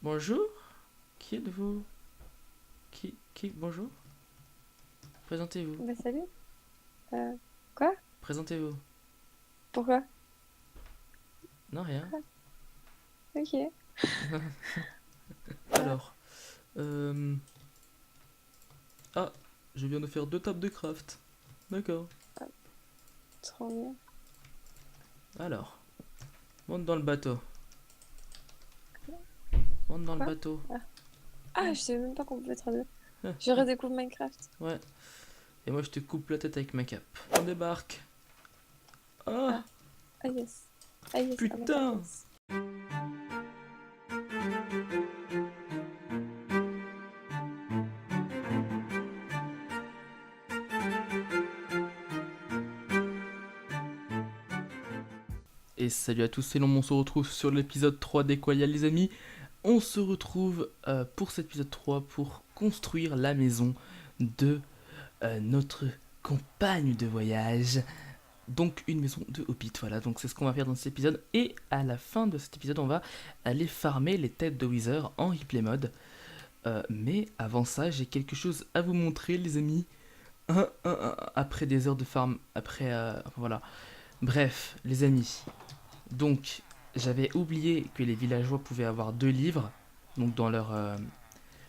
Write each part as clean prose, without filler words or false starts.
Bonjour. Qui êtes-vous? Bonjour. Présentez-vous. Bah salut. Euh, quoi? Présentez-vous. Pourquoi? Non, rien. Ah, ok. Ah, Alors, euh... Ah, je viens de faire 2 tables de craft. D'accord. ah, trop bien. Alors, monte dans le bateau. Monte dans le Quoi? bateau. Ah. Ah, je savais même pas qu'on pouvait traduire. Ah, Je redécouvre Minecraft. ouais. Et moi, je te coupe la tête avec ma cape. On débarque. Ah, Ah, ah yes. Ah yes, ah bah putain. yes. Et salut à tous, c'est Long, on se retrouve sur l'épisode 3 d'Equalia les amis. On se retrouve pour cet épisode 3 pour construire la maison de notre compagne de voyage. Donc une maison de hobbit, voilà, donc c'est ce qu'on va faire dans cet épisode. Et à la fin de cet épisode, on va aller farmer les têtes de Wither en replay mode. Mais avant ça, j'ai quelque chose à vous montrer, les amis. Après des heures de farm, après... voilà. Bref, les amis. Donc, j'avais oublié que les villageois pouvaient avoir 2 livres. Donc dans leur...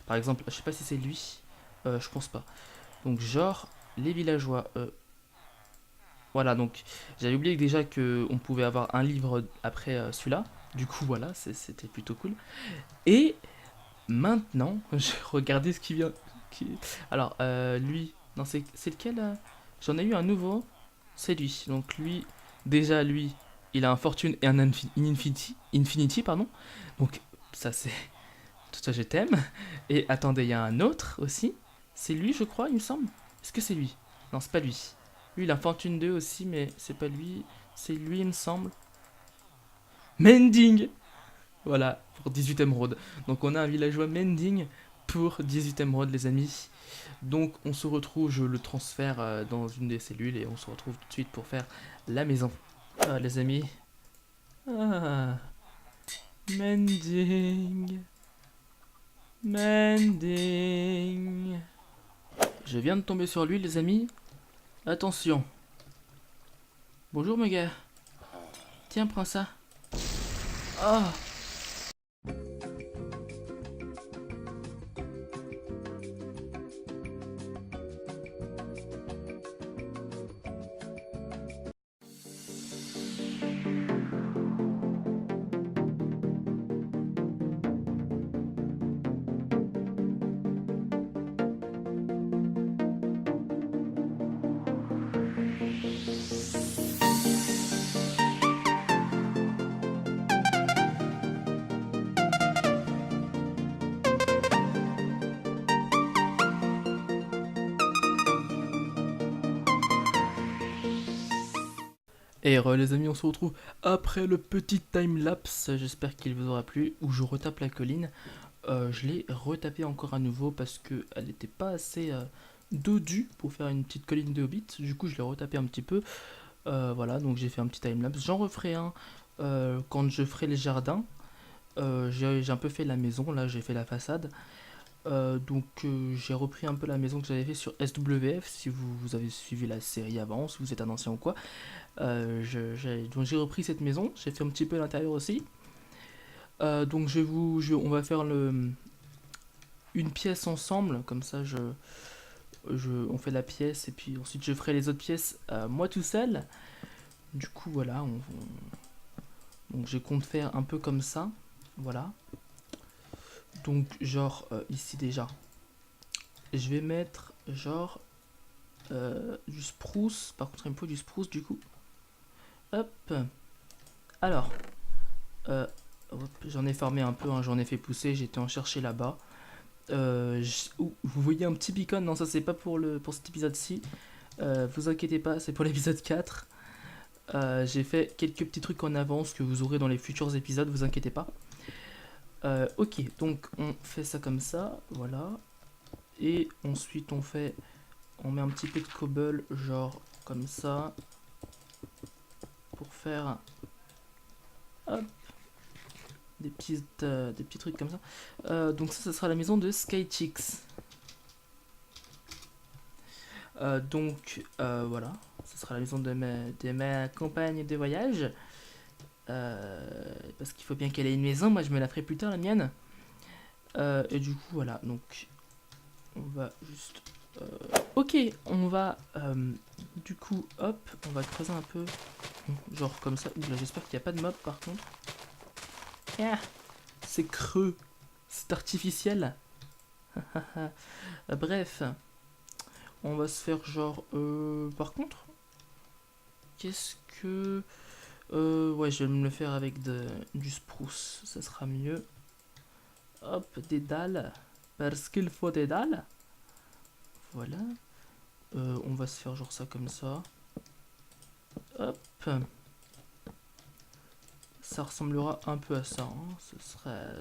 par exemple, je sais pas si c'est lui. Je pense pas. Donc genre, les villageois... voilà, donc j'avais oublié déjà qu'on pouvait avoir un livre après celui-là. Du coup, voilà, c'était plutôt cool. Et maintenant, je regardais ce qui vient. Alors, lui, non, c'est lequel J'en ai eu un nouveau. C'est lui. Donc, lui, déjà, lui, il a un fortune et un infinity, pardon. Donc, ça, c'est. Tout ça, je t'aime. Et attendez, il y a un autre aussi. C'est lui, je crois, il me semble. Est-ce que c'est lui? Non, c'est pas lui. Lui, il a Fortune 2 aussi, mais c'est pas lui. C'est lui, il me semble. Mending. Voilà, pour 18 émeraudes. Donc on a un villageois Mending pour 18 émeraudes, les amis. Donc on se retrouve, je le transfère dans une des cellules et on se retrouve tout de suite pour faire la maison. Ah, les amis. Ah, Mending. Mending. Je viens de tomber sur lui, les amis. Attention. Bonjour, mes gars. Tiens, prends ça. Ah. Et les amis, on se retrouve après le petit time-lapse, j'espère qu'il vous aura plu, où je retape la colline. Je l'ai retapé encore à nouveau parce qu'elle n'était pas assez dodue pour faire une petite colline de hobbit. Du coup, je l'ai retapé un petit peu. Voilà, donc j'ai fait un petit time-lapse. J'en referai un quand je ferai les jardins. J'ai un peu fait la maison, là j'ai fait la façade. J'ai repris un peu la maison que j'avais fait sur SWF, si vous avez suivi la série avant, si vous êtes un ancien ou quoi. Donc j'ai repris cette maison, j'ai fait un petit peu l'intérieur aussi. Donc on va faire une pièce ensemble, comme ça on fait la pièce et puis ensuite je ferai les autres pièces moi tout seul. Du coup voilà, donc je compte faire un peu comme ça, voilà. Donc genre ici déjà, je vais mettre genre du spruce, par contre il me faut du spruce du coup. Hop, alors, euh, j'en ai formé un peu, hein, j'en ai fait pousser, j'étais en chercher là-bas. Vous voyez un petit beacon, non ça c'est pas pour cet épisode-ci. Vous inquiétez pas, c'est pour l'épisode 4. J'ai fait quelques petits trucs en avance que vous aurez dans les futurs épisodes, vous inquiétez pas. Ok, donc on fait ça comme ça, voilà. Et ensuite on met un petit peu de cobble, genre comme ça, pour faire, hop, des petits trucs comme ça. Donc ça sera la maison de Skychicks. Donc voilà, ce sera la maison de ma compagne de voyage. Parce qu'il faut bien qu'elle ait une maison, moi je me la ferai plus tard la mienne. Et du coup voilà, donc on va juste... ok, on va du coup hop, on va creuser un peu, genre comme ça. Oula, j'espère qu'il n'y a pas de mob par contre. Ah, c'est creux, c'est artificiel. Bref, on va se faire genre... par contre, qu'est-ce que... ouais, je vais me le faire avec du spruce, ça sera mieux. Hop, des dalles, parce qu'il faut des dalles. Voilà. On va se faire genre ça comme ça. Hop. Ça ressemblera un peu à ça. Hein.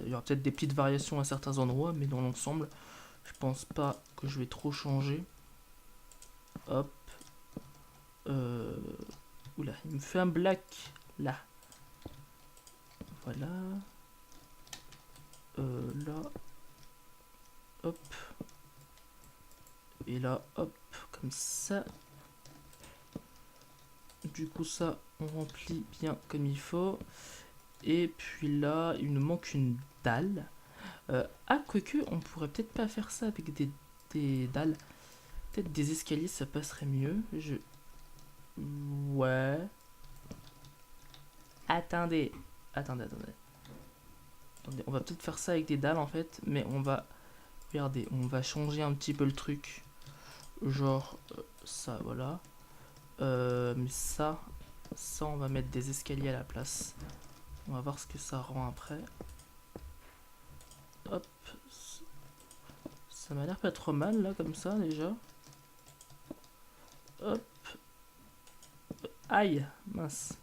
Il y aura peut-être des petites variations à certains endroits, mais dans l'ensemble, je pense pas que je vais trop changer. Hop. Oula, il me fait un black là. Voilà. Là. Hop. Et là, hop, comme ça. Du coup, ça, on remplit bien comme il faut. Et puis là, il nous manque une dalle. Quoique, on pourrait peut-être pas faire ça avec des dalles. Peut-être des escaliers, ça passerait mieux. Ouais. Attendez. Attendez. On va peut-être faire ça avec des dalles en fait. Mais on va... Regardez, on va changer un petit peu le truc. Genre, ça, voilà. Mais ça, on va mettre des escaliers à la place. On va voir ce que ça rend après. Hop. Ça m'a l'air pas trop mal là comme ça déjà. Hop. Aïe, mince.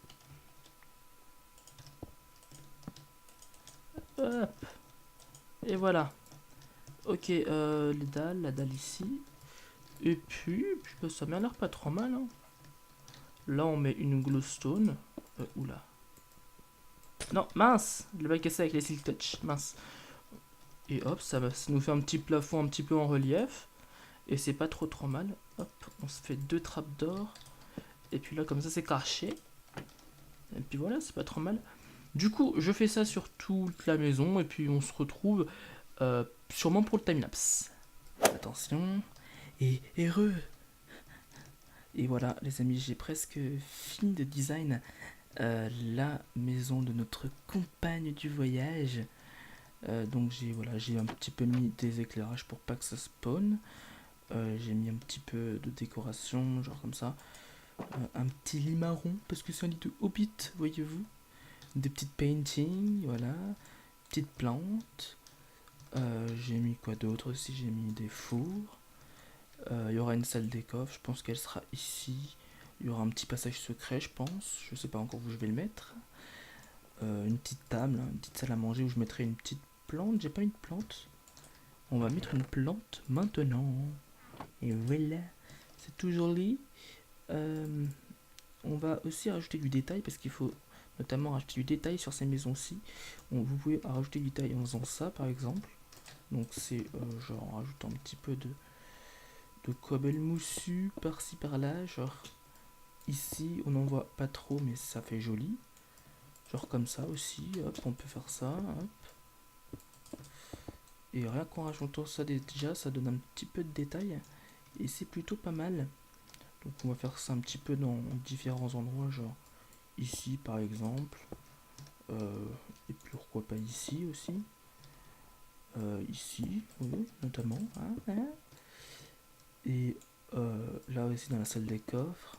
Hop. Et voilà. Ok, la dalle ici. Et puis bah, ça m'a l'air pas trop mal. Hein. Là on met une glowstone. Oula. Non, mince. Le bac cassé avec les silk touch. Mince. Et hop, ça nous fait un petit plafond un petit peu en relief. Et c'est pas trop mal. Hop, on se fait 2 trappes d'or. Et puis là, comme ça, c'est caché. Et puis voilà, c'est pas trop mal. Du coup, je fais ça sur toute la maison. Et puis on se retrouve sûrement pour le timelapse. Attention. Et heureux. Et voilà, les amis, j'ai presque fini de design la maison de notre compagne du voyage. Donc j'ai un petit peu mis des éclairages pour pas que ça spawn. J'ai mis un petit peu de décoration, genre comme ça. Un petit lit marron, parce que c'est un lit de hobbit, voyez-vous. Des petites paintings, voilà. Petites plantes. J'ai mis quoi d'autre aussi? J'ai mis des fours. Il y aura une salle des coffres, je pense qu'elle sera ici. Il y aura un petit passage secret, je pense. Je sais pas encore où je vais le mettre. Une petite table, une petite salle à manger où je mettrai une petite plante. J'ai pas une plante. On va mettre une plante maintenant. Et voilà. C'est tout joli. On va aussi rajouter du détail parce qu'il faut notamment rajouter du détail sur ces maisons-ci. Vous pouvez rajouter du détail en faisant ça par exemple. Donc c'est genre en rajoutant un petit peu de cobble moussu par-ci par-là. Genre ici on n'en voit pas trop mais ça fait joli. Genre comme ça aussi. Hop, on peut faire ça. Hop. Et rien qu'en rajoutant ça déjà ça donne un petit peu de détail. Et c'est plutôt pas mal. Donc on va faire ça un petit peu dans différents endroits, genre ici par exemple, et pourquoi pas ici aussi, ici, oui, notamment, hein. Et là aussi dans la salle des coffres,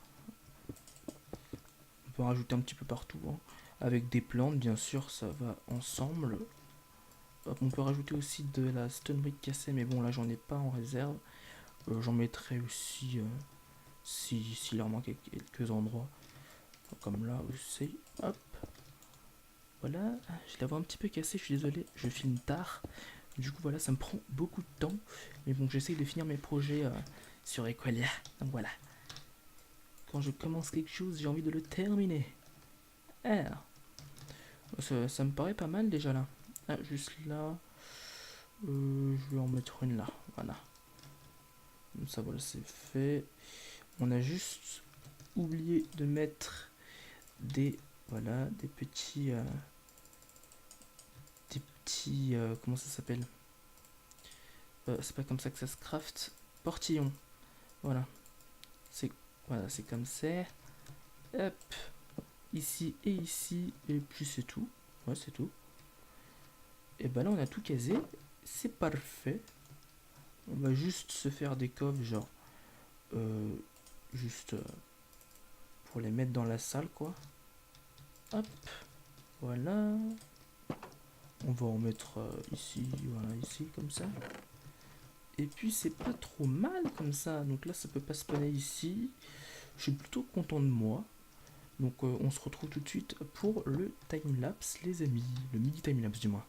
on peut rajouter un petit peu partout, hein. Avec des plantes bien sûr, ça va ensemble. Hop, on peut rajouter aussi de la stone brick cassée, mais bon là j'en ai pas en réserve, j'en mettrai aussi... s'il leur manque quelques endroits comme là aussi. Hop, voilà, je la vois un petit peu cassée, je suis désolé, je filme tard, du coup voilà, ça me prend beaucoup de temps, mais bon, j'essaye de finir mes projets sur Equalia, donc voilà, quand je commence quelque chose j'ai envie de le terminer. Alors Ça me paraît pas mal déjà là. Ah, juste là. Je vais en mettre une là. Voilà. Comme ça, voilà, c'est fait. On a juste oublié de mettre des... Voilà, des petits... comment ça s'appelle? C'est pas comme ça que ça se craft. Portillon. Voilà. C'est comme ça. Hop. Ici et ici. Et puis c'est tout. Ouais, c'est tout. Et bah là, on a tout casé. C'est parfait. On va juste se faire des coffres, genre... juste pour les mettre dans la salle, quoi. Hop. Voilà. On va en mettre ici, voilà, ici, comme ça. Et puis c'est pas trop mal comme ça. Donc là, ça peut pas spawner ici. Je suis plutôt content de moi. Donc on se retrouve tout de suite pour le timelapse, les amis. Le mini timelapse, du moins.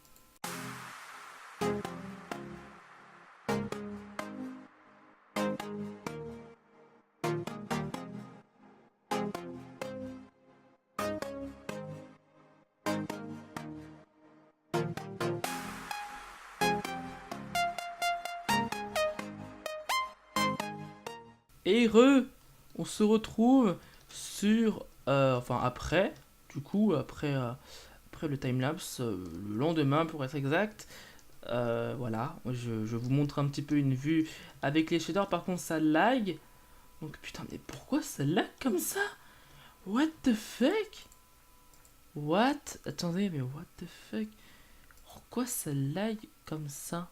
Et on se retrouve sur... enfin après, du coup, après le timelapse, le lendemain pour être exact. Voilà, je vous montre un petit peu une vue avec les shaders. Par contre, ça lag. Donc putain, mais pourquoi ça lag comme ça? What the fuck? What? Attendez, mais what the fuck? Pourquoi ça lag comme ça?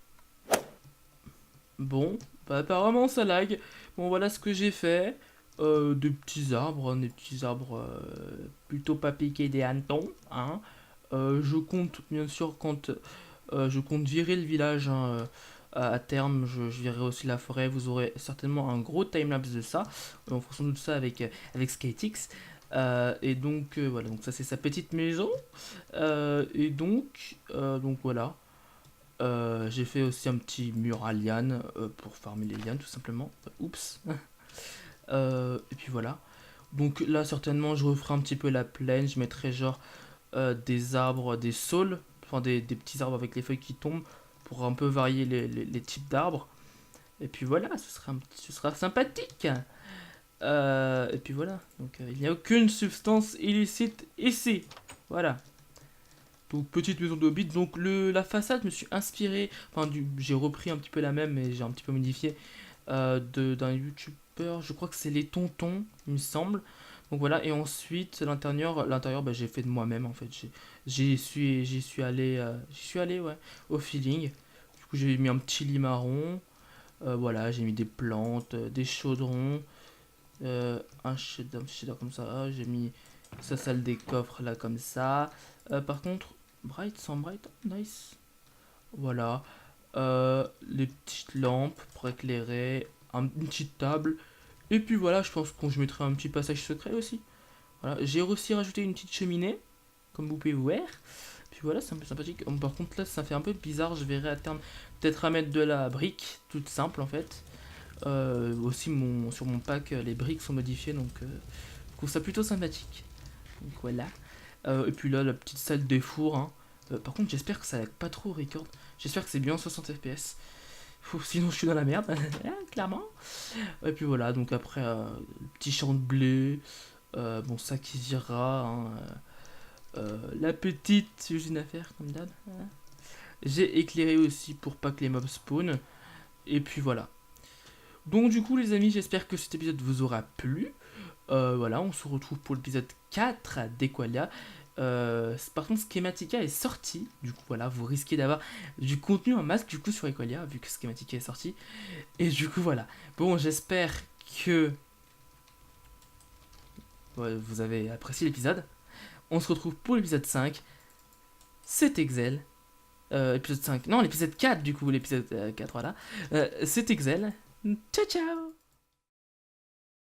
Bon, bah apparemment ça lag. Bon, voilà ce que j'ai fait. Des petits arbres, plutôt pas piqués des hannetons, hein. Je compte, bien sûr, quand je compte virer le village, hein, à terme, je virerai aussi la forêt. Vous aurez certainement un gros timelapse de ça. On fera sans doute ça avec SkyTix. Et donc, voilà, donc ça c'est sa petite maison. Donc voilà. J'ai fait aussi un petit mur à lianes pour farmer les lianes tout simplement. Oups. Et puis voilà. Donc là certainement je referai un petit peu la plaine. Je mettrai genre des arbres, des saules, enfin des petits arbres avec les feuilles qui tombent pour un peu varier les types d'arbres. Et puis voilà, ce sera sympathique. Et puis voilà. Donc il n'y a aucune substance illicite ici. Voilà. Donc petite maison de Hobbit. Donc la façade, je me suis inspiré. Enfin, j'ai repris un petit peu la même, mais j'ai un petit peu modifié d'un youtubeur. Je crois que c'est les Tontons, il me semble. Donc voilà. Et ensuite l'intérieur, bah, j'ai fait de moi-même en fait. J'y suis allé, ouais, au feeling. Du coup, j'ai mis un petit lit marron. Voilà, j'ai mis des plantes, des chaudrons, un shader comme ça. J'ai mis sa salle des coffres là comme ça. Par contre, bright sans bright, nice. Voilà. Les petites lampes pour éclairer, une petite table. Et puis voilà, je pense que je mettrai un petit passage secret aussi. Voilà. J'ai aussi rajouté une petite cheminée, comme vous pouvez voir. Puis voilà, c'est un peu sympathique. Par contre là, ça fait un peu bizarre. Je verrai à terme peut-être à mettre de la brique, toute simple en fait. Aussi sur mon pack, les briques sont modifiées, donc je trouve ça plutôt sympathique. Donc voilà. Et puis là, la petite salle des fours, hein. Par contre, j'espère que ça lag pas trop au record. J'espère que c'est bien 60 fps. Sinon, je suis dans la merde, clairement. Et puis voilà, donc après, le petit champ de blé. Bon, ça qui virera, hein. La petite usine à faire, comme d'hab. J'ai éclairé aussi pour pas que les mobs spawn. Et puis voilà. Donc du coup les amis, j'espère que cet épisode vous aura plu. Voilà, on se retrouve pour l'épisode 4 d'Equalia. Par contre, Schematica est sorti. Du coup, voilà, vous risquez d'avoir du contenu en masse du coup sur Equalia, vu que Schematica est sorti. Et du coup, voilà. Bon, j'espère que vous avez apprécié l'épisode. On se retrouve pour l'épisode 5. C'est Excel. Épisode 5. Non, l'épisode 4 du coup, l'épisode 4, voilà. C'est Excel. Ciao, ciao!